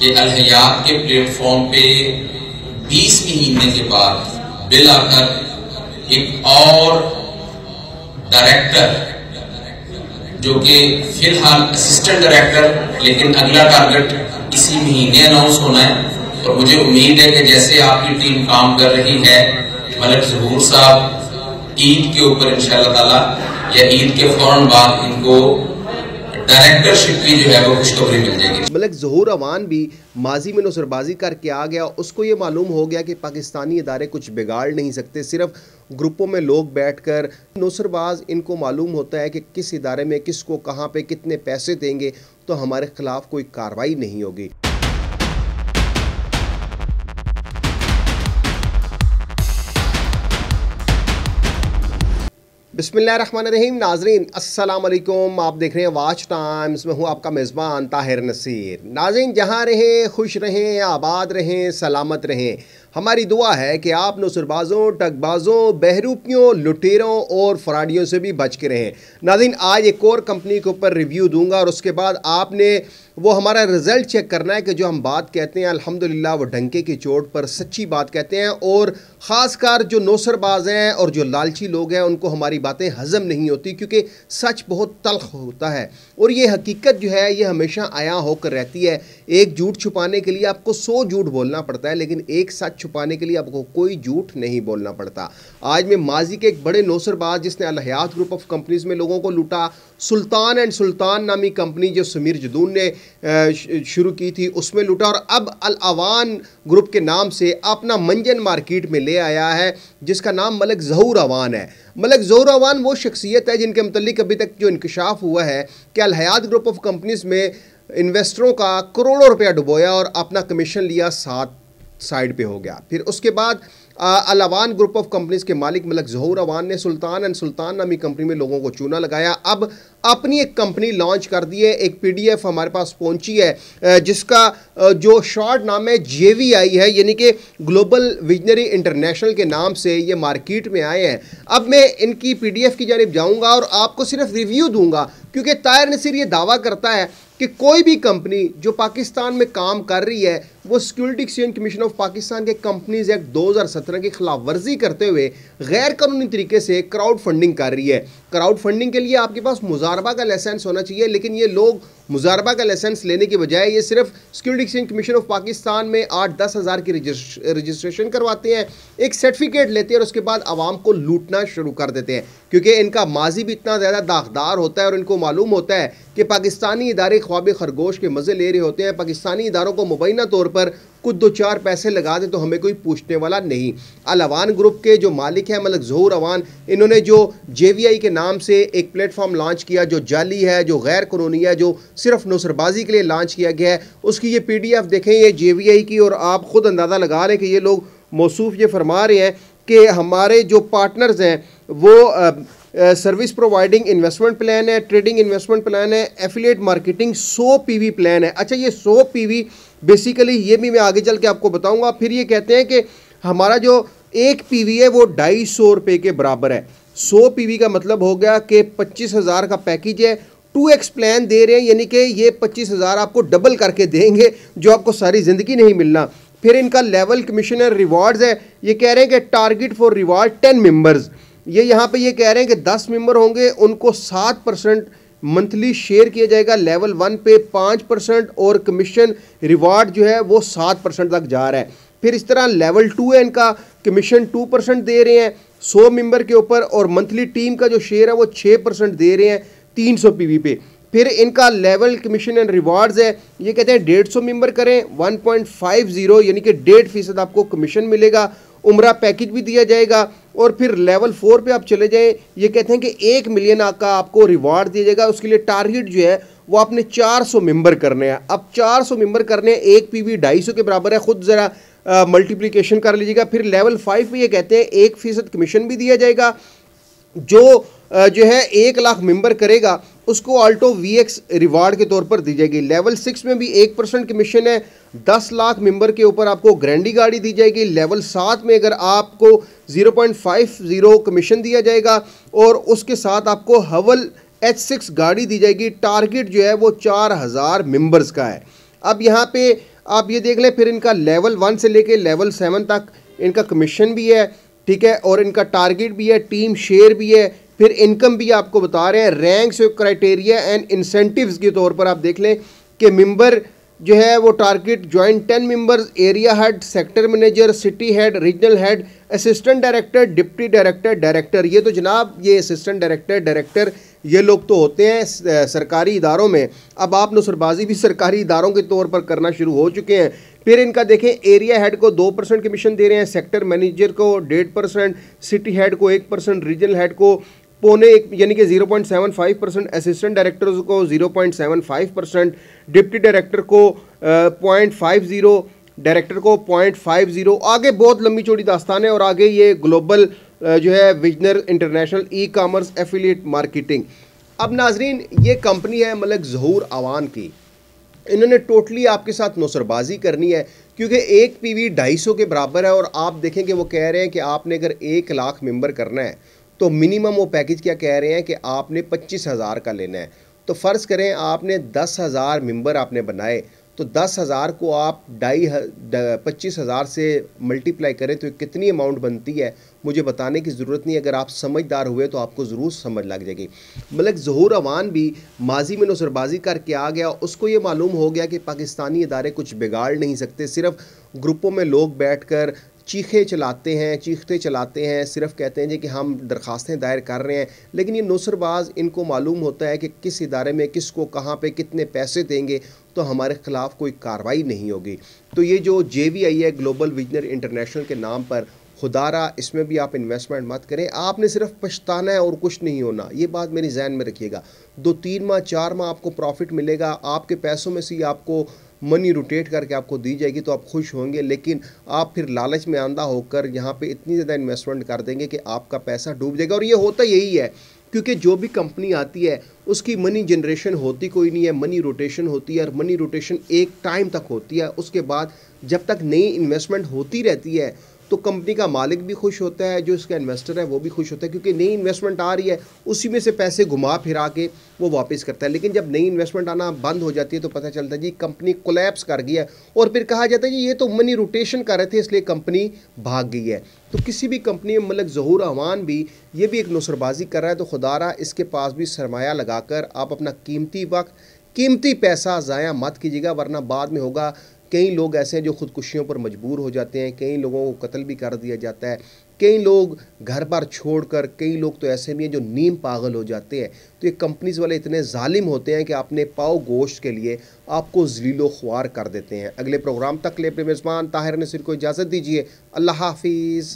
कि अल हयात के प्लेटफॉर्म पे 20 महीने के बाद बिल आकर एक और डायरेक्टर, जो कि फिलहाल असिस्टेंट डायरेक्टर, लेकिन अगला टारगेट इसी महीने अनाउंस होना है। और मुझे उम्मीद है कि जैसे आपकी टीम काम कर रही है, मलिक ज़हूर साहब ईद के ऊपर इंशाअल्लाह ताला या ईद के फौरन बाद इनको डायरेक्टरशिप की जो है वो खुशखबरी मिल जाएगी। मलिक ज़हूर अवान भी माजी में नुसरबाजी करके आ गया। उसको ये मालूम हो गया कि पाकिस्तानी इदारे कुछ बिगाड़ नहीं सकते, सिर्फ ग्रुपों में लोग बैठकर नुसरबाज, इनको मालूम होता है कि किस इदारे में किसको कहाँ पे कितने पैसे देंगे तो हमारे खिलाफ कोई कार्रवाई नहीं होगी। बिस्मिल्लाहिर्रहमानिर्रहीम। नाजरीन अस्सलाम वालेकुम, आप देख रहे हैं वाच टाइम्स में हूँ आपका मेज़बान ताहिर नसीर। नाजरीन जहाँ रहें खुश रहें, आबाद रहें, सलामत रहें। हमारी दुआ है कि आप नुसरबाजों, ठगबाजों, बहरूपियों, लुटेरों और फ्रॉडियों से भी बच के रहें। नाज़रीन आज एक और कंपनी के ऊपर रिव्यू दूंगा और उसके बाद आपने वो हमारा रिज़ल्ट चेक करना है कि जो हम बात कहते हैं अल्हम्दुलिल्लाह वो डंके की चोट पर सच्ची बात कहते हैं। और ख़ासकर जो नौसरबाज हैं और जो लालची लोग हैं उनको हमारी बातें हज़म नहीं होती, क्योंकि सच बहुत तल्ख होता है और ये हकीकत जो है ये हमेशा आया होकर रहती है। एक झूठ छुपाने के लिए आपको 100 झूठ बोलना पड़ता है, लेकिन एक सच छुपाने के लिए आपको कोई झूठ नहीं बोलना पड़ता। आज में माजी के एक बड़े नौसरबाज जिसने अल हयात ग्रुप ऑफ कंपनीज़ में लोगों को लूटा, सुल्तान एंड सुल्तान नामी कंपनी जो समीर जदून ने शुरू की थी उसमें लूटा, और अब अल अवान ग्रुप के नाम से अपना मंजन मार्केट में ले आया है जिसका नाम मलिक ज़हूर अवान है। मलिक ज़हूर अवान वो शख्सियत है जिनके मुतल्लिक अभी तक जो इंकशाफ हुआ है कि अल हयात ग्रुप ऑफ कंपनीज़ में इन्वेस्टरों का करोड़ों रुपया डुबोया और अपना कमीशन लिया 7 साइड पे हो गया। फिर उसके बाद अल अवान ग्रुप ऑफ कंपनीज़ के मालिक मलिक ज़हूर अवान ने सुल्तान एंड सुल्तान नामी कंपनी में लोगों को चूना लगाया। अब अपनी एक कंपनी लॉन्च कर दी है। एक PDF हमारे पास पहुंची है जिसका जो शॉर्ट नाम है JVI है, यानी कि ग्लोबल विजनरी इंटरनेशनल के नाम से ये मार्केट में आए हैं। अब मैं इनकी PDF की जानिब जाऊंगा और आपको सिर्फ रिव्यू दूंगा, क्योंकि ताहिर नसीर ये दावा करता है कि कोई भी कंपनी जो पाकिस्तान में काम कर रही है वो security exchange commission of Pakistan के कंपनीज एक्ट 2017 की खिलाफ वर्जी करते हुए गैर कानूनी तरीके से क्राउड फंडिंग कर रही है। क्राउड फंडिंग के लिए आपके पास मुजारबा का लाइसेंस होना चाहिए, लेकिन ये लोग मुजारबा का लाइसेंस लेने के बजाय ये सिर्फ security exchange commission of Pakistan में 8-10 हज़ार की रजिस्ट्रेशन करवाते हैं, एक सर्टिफिकेट लेते हैं और उसके बाद आवाम को लूटना शुरू कर देते हैं, क्योंकि इनका माजी भी इतना ज़्यादा दागदार होता है और इनको मालूम होता है कि पाकिस्तानी इदारे ख्वाब खरगोश के मज़े ले रहे होते हैं। पाकिस्तानी इदारों को मुबैना तौर पर कुछ 2-4 पैसे लगा दें तो हमें कोई पूछने वाला नहीं। अल अवान ग्रुप के जो मालिक हैं मलिक ज़हूर अवान, इन्होंने जो JVI के नाम से एक प्लेटफॉर्म लॉन्च किया जो जाली है, जो गैर कानूनी है, जो सिर्फ नुसरबाजी के लिए लॉन्च किया गया है, उसकी ये PDF देखें ये JVI की, और आप ख़ुद अंदाज़ा लगा रहे हैं कि ये लोग मौसूफ़ ये फरमा रहे हैं कि हमारे जो पार्टनर्स हैं वो सर्विस प्रोवाइडिंग इन्वेस्टमेंट प्लान है, ट्रेडिंग इन्वेस्टमेंट प्लान है, एफिलिएट मार्केटिंग 100 PV प्लान है। अच्छा, ये 100 PV बेसिकली ये भी मैं आगे चल के आपको बताऊंगा। फिर ये कहते हैं कि हमारा जो 1 PV है वो 250 रुपये के बराबर है। 100 PV का मतलब हो गया कि 25,000 का पैकेज है। 2x प्लान दे रहे हैं, यानी कि ये 25,000 आपको डबल करके देंगे जो आपको सारी ज़िंदगी नहीं मिलना। फिर इनका लेवल कमीशन और रिवार्ड्स है। ये कह रहे हैं कि टारगेट फॉर रिवार्ड 10 मेंबर्स। ये यहाँ पे ये कह रहे हैं कि 10 मेंबर होंगे, उनको 7% मंथली शेयर किया जाएगा। लेवल 1 पे 5% और कमीशन रिवार्ड जो है वो 7% तक जा रहा है। फिर इस तरह लेवल 2 है, इनका कमीशन 2% दे रहे हैं 100 मेंबर के ऊपर, और मंथली टीम का जो शेयर है वो 6% दे रहे हैं 300 PV पे। फिर इनका लेवल कमीशन एंड रिवार्ड्स है। ये कहते हैं 150 मेंबर करें 1.50 यानी कि 1.5% आपको कमीशन मिलेगा। उम्रा पैकेज भी दिया जाएगा। और फिर लेवल 4 पे आप चले जाएं, ये कहते हैं कि 1 मिलियन का आपको रिवार्ड दिया जाएगा। उसके लिए टारगेट जो है वो आपने 400 मेंबर करने हैं। अब 400 मेंबर करने हैं, 1 PV 250 के बराबर है, खुद ज़रा मल्टीप्लिकेशन कर लीजिएगा। फिर लेवल 5 पे ये कहते हैं 1% कमीशन भी दिया जाएगा। जो है 1 लाख मेंबर करेगा उसको ऑल्टो VX रिवार्ड के तौर पर दी जाएगी। लेवल 6 में भी 1% कमीशन है। 10 लाख मेंबर के ऊपर आपको ग्रैंडी गाड़ी दी जाएगी। लेवल 7 में अगर आपको 0.50 कमीशन दिया जाएगा और उसके साथ आपको हवल H6 गाड़ी दी जाएगी। टारगेट जो है वो 4000 मेंबर्स का है। अब यहाँ पे आप ये देख लें। फिर इनका लेवल 1 से लेके लेवल 7 तक इनका कमीशन भी है, ठीक है, और इनका टारगेट भी है, टीम शेयर भी है, फिर इनकम भी आपको बता रहे हैं। रैंक्स क्राइटेरिया एंड इंसेंटिव्स के तौर पर आप देख लें कि मेंबर जो है वो target join 10 members, area head, sector manager, city head, regional head, assistant director, deputy director, director. ये तो जनाब ये असिस्टेंट डायरेक्टर, डायरेक्टर ये लोग तो होते हैं सरकारी इदारों में। अब आप नुसरबाजी भी सरकारी इदारों के तौर पर करना शुरू हो चुके हैं। फिर इनका देखें, एरिया हेड को 2% कमीशन दे रहे हैं, सेक्टर मैनेजर को 1.5%, सिटी हेड को 1%, रीजनल हेड को 0.1 यानी कि 0.75%, असिस्टेंट डायरेक्टर्स को 0.75%, डिप्टी डायरेक्टर को 0.50, डायरेक्टर को 0.50। आगे बहुत लंबी चौड़ी दास्तान है। और आगे ये ग्लोबल जो है visioner international e commerce affiliate marketing. अब नाजरीन ये कंपनी है मलिक ज़हूर आवान की। इन्होंने टोटली आपके साथ नौसरबाजी करनी है क्योंकि एक पीवी 250 के बराबर है। और आप देखें कि वो कह रहे हैं कि आपने अगर 1 लाख मेंबर करना है तो मिनिमम वो पैकेज क्या कह रहे हैं कि आपने 25,000 का लेना है। तो फ़र्ज़ करें आपने 10,000 मेंबर आपने बनाए तो 10,000 को आप 25,000 से मल्टीप्लाई करें तो कितनी अमाउंट बनती है मुझे बताने की ज़रूरत नहीं। अगर आप समझदार हुए तो आपको ज़रूर समझ लग जाएगी। मलिक ज़हूर अवान भी माजी में नौसरबाजी करके आ गया। उसको ये मालूम हो गया कि पाकिस्तानी इदारे कुछ बिगाड़ नहीं सकते। सिर्फ ग्रुपों में लोग बैठ कर चीखते चलाते हैं, सिर्फ कहते हैं जी कि हम दरख्वास्तें दायर कर रहे हैं। लेकिन ये नौसरबाज इनको मालूम होता है कि किस इदारे में किसको कहाँ पे कितने पैसे देंगे तो हमारे ख़िलाफ़ कोई कार्रवाई नहीं होगी। तो ये जो JVI है ग्लोबल विजनर इंटरनेशनल के नाम पर, खुदारा इसमें भी आप इन्वेस्टमेंट मत करें। आपने सिर्फ पछताना है और कुछ नहीं होना। ये बात मेरी जहन में रखिएगा। 2-3 माह 4 माह आपको प्रॉफिट मिलेगा, आपके पैसों में से ही आपको मनी रोटेट करके आपको दी जाएगी तो आप खुश होंगे। लेकिन आप फिर लालच में आंधा होकर यहाँ पे इतनी ज़्यादा इन्वेस्टमेंट कर देंगे कि आपका पैसा डूब जाएगा। और ये होता यही है क्योंकि जो भी कंपनी आती है उसकी मनी जनरेशन होती कोई नहीं है, मनी रोटेशन होती है। और मनी रोटेशन एक टाइम तक होती है, उसके बाद जब तक नई इन्वेस्टमेंट होती रहती है तो कंपनी का मालिक भी खुश होता है, जो इसका इन्वेस्टर है वो भी खुश होता है क्योंकि नई इन्वेस्टमेंट आ रही है, उसी में से पैसे घुमा फिरा के वो वापस करता है। लेकिन जब नई इन्वेस्टमेंट आना बंद हो जाती है तो पता चलता है जी कंपनी कोलैप्स कर गई है। और फिर कहा जाता है जी ये तो मनी रोटेशन कर रहे थे इसलिए कंपनी भाग गई है। तो किसी भी कंपनी में मलिक ज़हूर अवान भी ये भी एक नौसरबाजी कर रहा है। तो खुदारा इसके पास भी सरमाया लगाकर आप अपना कीमती वक्त, कीमती पैसा ज़ाया मत कीजिएगा, वरना बाद में होगा। कई लोग ऐसे हैं जो ख़ुदकुशियों पर मजबूर हो जाते हैं, कई लोगों को कत्ल भी कर दिया जाता है, कई लोग घर बार छोड़कर, कई लोग तो ऐसे भी हैं जो नीम पागल हो जाते हैं। तो ये कंपनीज़ वाले इतने जालिम होते हैं कि अपने पाव गोश्त के लिए आपको ज़लीलो ख्वार कर देते हैं। अगले प्रोग्राम तक ले अपने मेज़बान ताहिर नसीर को इजाज़त दीजिए। अल्लाह हाफिज़।